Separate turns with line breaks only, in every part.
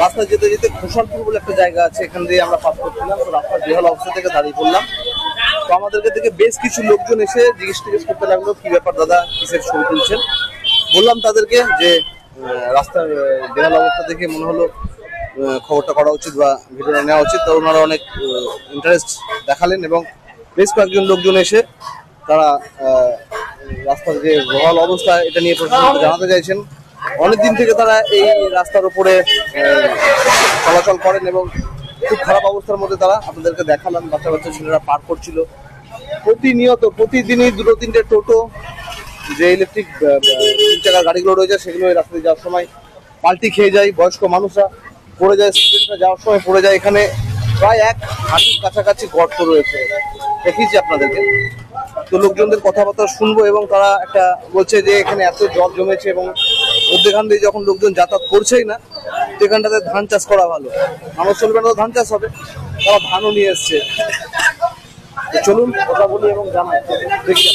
রাস্তায় যেতে যেতে খোসালপুর বলে একটা জায়গা আছে, এখান দিয়ে আমরা পাস করছিলাম। তো রাস্তার বেহাল অবস্থা থেকে দাঁড়িয়ে পড়লাম। তো আমাদেরকে থেকে বেশ কিছু লোকজন এসে জিজ্ঞেস করতে লাগলো, কি ব্যাপার দাদা, কিসের ছবি তুলছেন। বললাম তাদেরকে যে রাস্তার বেহাল অবস্থা দেখে মনে হলো খবরটা করা উচিত বা ভিডিওটা নেওয়া উচিত। তো ওনারা অনেক ইন্টারেস্ট দেখালেন এবং বেশ কয়েকজন লোকজন এসে তারা রাস্তার যে বেহাল অবস্থা এটা নিয়ে প্রশাসনকে জানাতে চাইছেন। অনেকদিন থেকে তারা এই রাস্তার উপরে চলাচল করেন এবং খুব খারাপ অবস্থার মধ্যে তারা আপনাদেরকে দেখালাম। বাচ্চা বাচ্চা ছেলেরা পার করছিল প্রতিনিয়ত, প্রতিদিনই দুটো তিনটে টোটো, যে ইলেকট্রিক 3 চাকার গাড়িগুলো রয়েছে সেগুলো এই রাস্তায় যাওয়ার সময় পাল্টি খেয়ে যায়। বয়স্ক মানুষরা পড়ে যায়, স্টুডেন্টরা যাওয়ার সময় পড়ে যায়। এখানে প্রায় 1 হাঁটুর কাছাকাছি গর্ত রয়েছে, দেখিয়েছি আপনাদেরকে। তো লোকজনদের কথাবার্তা শুনবো এবং তারা একটা বলছে যে এখানে এত জল জমেছে এবং মধ্যেখান দিয়ে যখন লোকজন যাতায়াত করছেই না, সেখানটাতে ধান চাষ করা ভালো, মানুষ চলবে না, ধান চাষ হবে, তারা ধানও নিয়ে এসছে। চলুন কথা বলি এবং জানাই, দেখি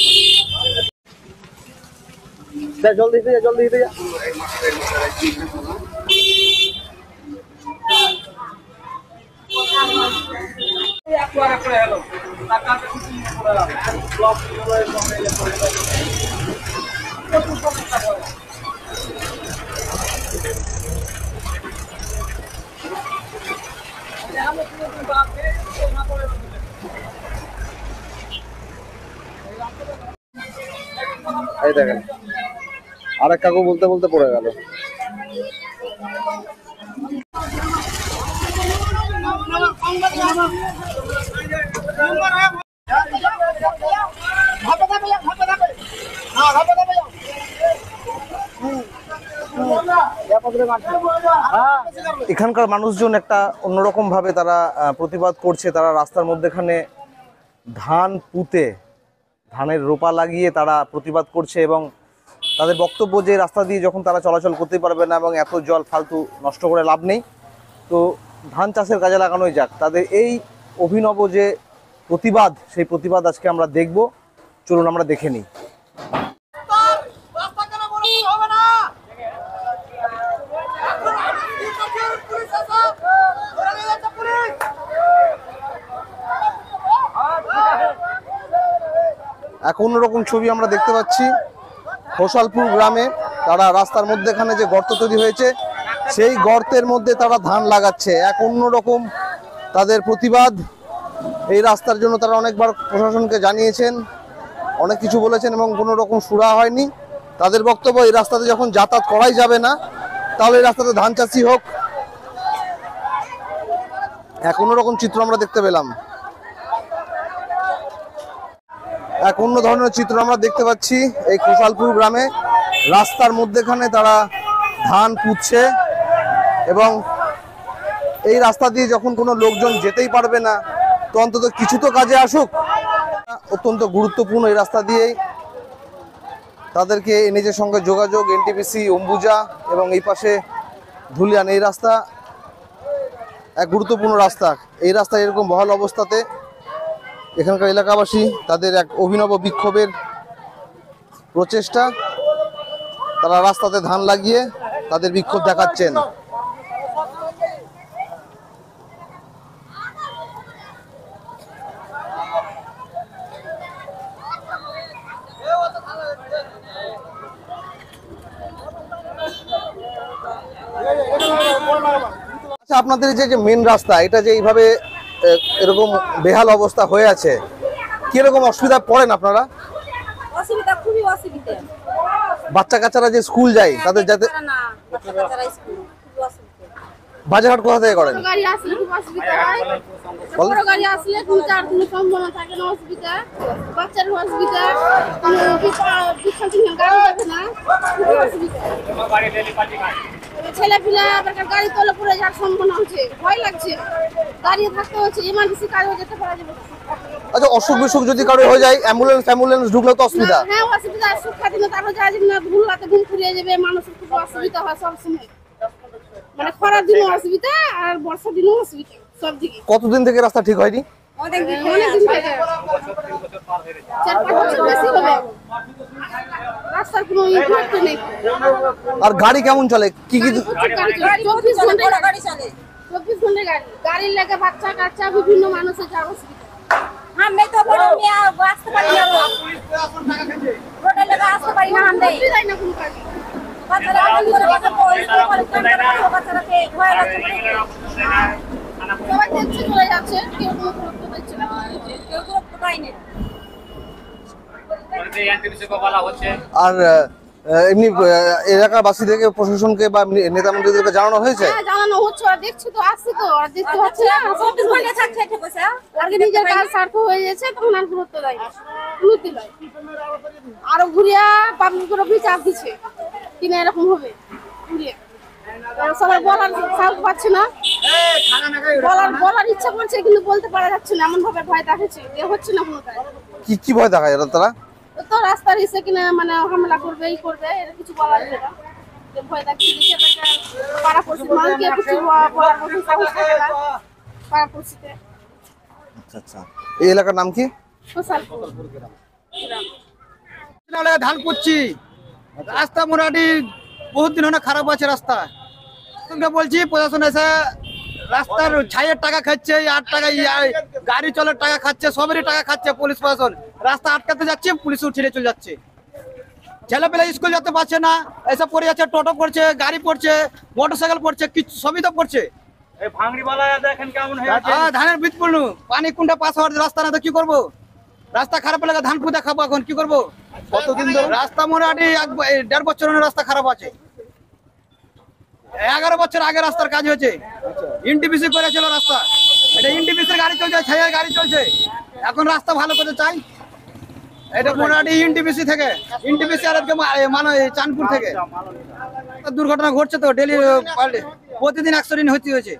জল দিতে যা, জল দিতে যা। এই দেখেন আরেক কাকু বলতে বলতে পড়ে গেল। এখানকার মানুষজন একটা অন্যরকম ভাবে তারা প্রতিবাদ করছে। তারা রাস্তার মধ্যেখানে ধান পুঁতে, ধানের রোপা লাগিয়ে তারা প্রতিবাদ করছে এবং তাদের বক্তব্য যে রাস্তা দিয়ে যখন তারা চলাচল করতে পারবে না এবং এত জল ফালতু নষ্ট করে লাভ নেই, তো ধান চাষের কাজে লাগানোই যাক। তাদের এই অভিনব যে প্রতিবাদ, সেই প্রতিবাদ আজকে আমরা দেখব। চলুন আমরা দেখে নিই। এক অন্যরকম ছবি আমরা দেখতে পাচ্ছি খোসালপুর গ্রামে। তারা রাস্তার মধ্যেখানে যে গর্ত তৈরি হয়েছে, সেই গর্তের মধ্যে তারা ধান লাগাচ্ছে। এক অন্যরকম তাদের প্রতিবাদ। এই রাস্তার জন্য তারা অনেকবার প্রশাসনকে জানিয়েছেন, অনেক কিছু বলেছেন এবং কোনো রকম সুরা হয়নি। তাদের বক্তব্য, এই রাস্তাতে যখন যাতায়াত করাই যাবে না, তাহলে এই রাস্তাতে ধান চাষই হোক। এক অন্যরকম চিত্র আমরা দেখতে পেলাম। এক অন্য ধরনের চিত্র আমরা দেখতে পাচ্ছি এই খোসালপুর গ্রামে। রাস্তার মধ্যেখানে তারা ধান পুঁতছে এবং এই রাস্তা দিয়ে যখন কোনো লোকজন যেতেই পারবে না, তো অন্তত কিছু তো কাজে আসুক। অত্যন্ত গুরুত্বপূর্ণ এই রাস্তা দিয়েই তাদেরকে এনএইচের সঙ্গে যোগাযোগ, এনটিপিসি, অম্বুজা এবং এই পাশে ধুলিয়ান। এই রাস্তা এক গুরুত্বপূর্ণ রাস্তা। এই রাস্তা এরকম বহাল অবস্থাতে এখানকার এলাকাবাসী তাদের এক অভিনব বিক্ষোভের প্রচেষ্টা, তারা রাস্তাতে ধান লাগিয়ে তাদের বিক্ষোভ দেখাচ্ছেন। আচ্ছা, আপনাদের যে মেন রাস্তা, এটা যে এইভাবে এরকম বেহাল অবস্থা হয়ে আছে, কিরকম অসুবিধা পড়েন আপনারা?
অসুবিধা, খুবই অসুবিধা।
বাচ্চা কাচ্চারা যে স্কুল যায়, তাদের যাতে বাজারহাট কোথা থেকে করেন?
গাড়ি আসলে খুব অসুবিধা হয়, বড় গাড়ি আসলে 2-4 দিন সম্ভাবনা থাকে না, অসুবিধা, বাচ্চার অসুবিধা, গাড়ি যাবে না, ছেলে পিলা গাড়ি তোলে পড়ে যাওয়ার সম্ভাবনা হচ্ছে, ভয় লাগছে, দাঁড়িয়ে থাকতে হচ্ছে, ইমার্জেন্সি কাজও যেতে পারা যাবে।
আচ্ছা, অসুখ বিসুখ যদি কারো হয়ে যায়, অ্যাম্বুলেন্স ঢুকলে তো অসুবিধা।
হ্যাঁ, অসুবিধা। সুখা দিনে তারও যাওয়া যাবে না, ভুল রাতে ঘুম ফুরিয়ে যাবে, মানুষের খুব অসুবিধা হয় সবসময়। মানে খরার দিনও অসুবিধা আর বর্ষার দিনও অসুবিধা, সব দিকে।
কতদিন থেকে রাস্তা ঠিক হয়নি?
অনেকদিন থেকে 4-5 বছর বেশি হবে। রাস্তার কোনো ইমপ্রুভমেন্ট নেই।
আর গাড়ি কেমন চলে? কি কি
24 ঘন্টা গাড়ি চলে। 24 ঘন্টা গাড়ি। গাড়ির লাগে বাচ্চা কাচ্চা বিভিন্ন মানুষের যাওয়া অসুবিধা।
हम तो बड़ो मियां वास्ते पारी ना रोड लगा आस्ते पारी ना हम नहीं
যাই না কোনো গাড়ি।
बचरा बंद करे बचरा को इसको पर बचरा के भय লাগছে
সবাই দেখছে চলে যাচ্ছে, কেউ কোনো গুরুত্ব দিচ্ছে না।
কেউ তো কোথায় নেই
আর এমনি এলাকাবাসী থেকে প্রশাসনকে বা নেতা মন্ত্রীদেরকে জানানো হয়েছে?
হ্যাঁ জানানো হচ্ছে, আর দেখছি তো আসছে তো, আর দেখতে হচ্ছে না।
24 ঘন্টা থাকছে ঠিক আছে
আর কি নিজের কাজ স্বার্থ হয়ে যাচ্ছে, তখন আর গুরুত্ব দেয় না, উন্নতি নয়। আরো ঘুরিয়া পাবলিকের উপরে চাপ দিচ্ছে কিনা এরকম হবে ঘুরিয়া। আর সবাই বলার সাহস পাচ্ছে না, বলার ইচ্ছা করছে কিন্তু বলতে পারা যাচ্ছে না, এমন ভাবে ভয় দেখাচ্ছে যে হচ্ছে না কোনো কাজ।
কি ভয় দেখায় তারা?
তো রাস্তার এসে কিনা মানে হামলা করবে, এই করবে, এর কিছু বলার নেই না। যে ভয় দেখাচ্ছে পাড়া পড়ছে মানুষকে কিছু বলার মতো সাহস থাকে না পাড়া পড়ছিতে।
আচ্ছা, এই এলাকার নাম কি?
সোশ্যালপুর
ধান করছি, রাস্তা মোটামুটি বহুত দিন হলে খারাপ আছে রাস্তা। তোমরা বলছি প্রশাসন এসে রাস্তার ছাইয়ের টাকা খাচ্ছে, 8 টাকা গাড়ি চলার টাকা খাচ্ছে, সবেরই টাকা খাচ্ছে পুলিশ প্রশাসন। রাস্তা আটকাতে যাচ্ছে, পুলিশ ছেড়ে চলে যাচ্ছে। ছেলেপেলে স্কুল যেতে পারছে না, এসে পড়ে যাচ্ছে, টোটো পড়ছে, গাড়ি পড়ছে, মোটরসাইকেল পড়ছে, কিছু সবই তো পড়ছে। ধানের বীজ পড়লু, পানি কোনটা পাস হওয়ার রাস্তা না, তো কি করবো? রাস্তা খারাপ লাগে, ধান পুঁতে খাবো, এখন কি করবো?
কতদিন ধরে
রাস্তা মোটামুটি 1.5 বছর রাস্তা খারাপ আছে। 11 বছর আগে রাস্তার কাজ হয়েছে, এনটিপিসি করেছিল রাস্তা। এটা এনটিপিসির গাড়ি চলছে, ছাইয়ের গাড়ি চলছে। এখন রাস্তা ভালো করতে চাই, এটা মোটামুটি এনটিপিসি থেকে, এনটিপিসি আর মানে চাঁদপুর থেকে দুর্ঘটনা ঘটছে তো ডেলি, প্রতিদিন অ্যাক্সিডেন্ট হয়েছে।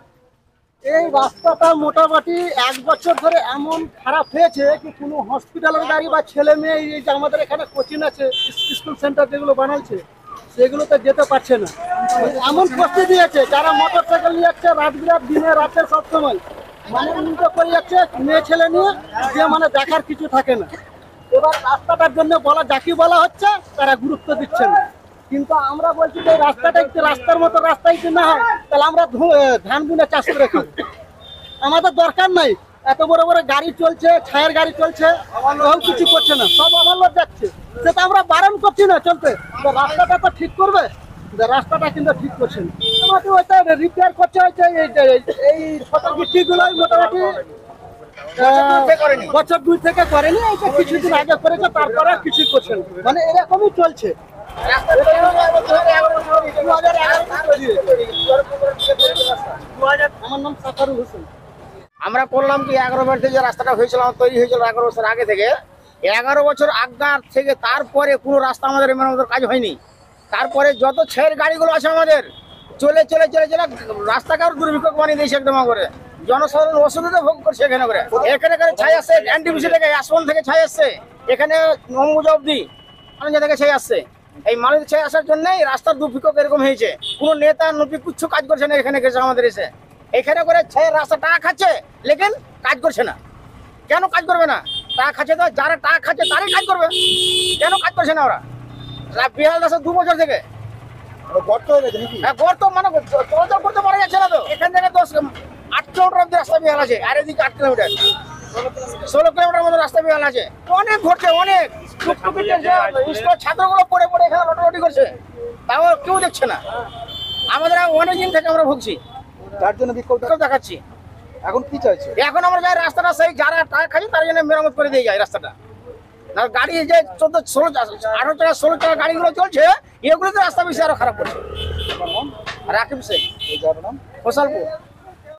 এই রাস্তাটা মোটামুটি 1 বছর ধরে এমন খারাপ হয়েছে কি কোনো হসপিটালের গাড়ি বা ছেলে মেয়ে এই যে আমাদের এখানে কোচিং আছে, স্কুল সেন্টার যেগুলো বানাচ্ছে সেগুলোতে যেতে পারছে না। এমন কষ্ট দিয়েছে, যারা মোটর সাইকেল নিয়ে যাচ্ছে রাত বিরাত দিনে রাতে সবসময় মানে উল্টো করে যাচ্ছে মেয়ে ছেলে নিয়ে, যে মানে দেখার কিছু থাকে না। এবার রাস্তাটার জন্য যাকে বলা হচ্ছে তারা গুরুত্ব দিচ্ছে না। কিন্তু আমরা বলছি যে রাস্তাটা একটু রাস্তার মতো রাস্তায় যদি না হয় তাহলে আমরা ধান বুনে চাষ করে খাবো। আমাদের দরকার নাই, এত বড় বড় গাড়ি চলছে, ছায়ের গাড়ি চলছে, কেউ কিছু করছে না, সব আমার যাচ্ছে। সেটা আমরা বারণ করছি না চলতে, রাস্তাটা তো ঠিক করবে, রাস্তাটা কিন্তু ঠিক করছে না। মোটামুটি ওইটা রিপেয়ার করছে, এই ফটোগুলো মোটামুটি বছর 2 থেকে করেনি, এটা কিছুদিন আগে করেছে, তারপরে কিছু করছে না, মানে এরকমই চলছে। আমার নাম সাফারুল হোসেন।
আমরা করলাম কি 11 বছর থেকে রাস্তাটা হয়েছিল, তৈরি হয়েছিল 11 বছর আগে থেকে। 11 বছর আগার থেকে তারপরে কোনো রাস্তা আমাদের এমন আমাদের কাজ হয়নি। তারপরে যত ছের গাড়িগুলো আছে আমাদের চলে চলে চলে চলে রাস্তাকে দুর্ভিক্ষ বানিয়ে দিয়েছে একদম করে। জনসাধারণ অসুবিধা ভোগ করছে এখানে করে। এখানে ছাই আসছে, এনটিপিসি থেকে আসন থেকে ছাই আসছে, এখানে অম্বুজা অব্দি অনেক থেকে ছাই আসছে। এই মানুষ ছাই আসার জন্যই রাস্তার দুর্ভিক্ষ এরকম হয়েছে। কোনো নেতা নবী কিচ্ছু কাজ করছে না এখানে গেছে আমাদের এসে। এখানে করে রাস্তা টাকা খাচ্ছে, লেকিন কাজ করছে না। কেন কাজ করবে না? টাকা খাচ্ছে তো, যারা টাকা খাচ্ছে তারাই কাজ করবে, কেন কাজ করছে না ওরা? বিহাল দাসের 2 বছর থেকে গর্ত মানে চলাচল করতে পারা যাচ্ছে না তো। এখান থেকে 8 কিলোমিটার অব্দি রাস্তা বিহাল আছে, আর এদিকে 8 কিলোমিটার 16 কিলোমিটার মতো রাস্তা বিহাল আছে। অনেক ঘটছে, অনেক স্কুলের ছাত্রগুলো পড়ে পড়ে এখানে লটালটি করছে, তাও কেউ দেখছে না। আমাদের অনেক দিন থেকে আমরা ভুগছি,
তার জন্য বিক্ষোভ
দেখাচ্ছি।
এখন কি চাইছে?
এখন আমরা যাই রাস্তাটা সেই যারা টাকা খাচ্ছি তার জন্য মেরামত করে দিয়ে যায় রাস্তাটা। না গাড়ি যে 14, 16, 18 টাকা 16 টাকা গাড়িগুলো চলছে, এগুলোতে রাস্তা বেশি আরো খারাপ করছে। রাকিব শেখ, সোশ্যালপুর।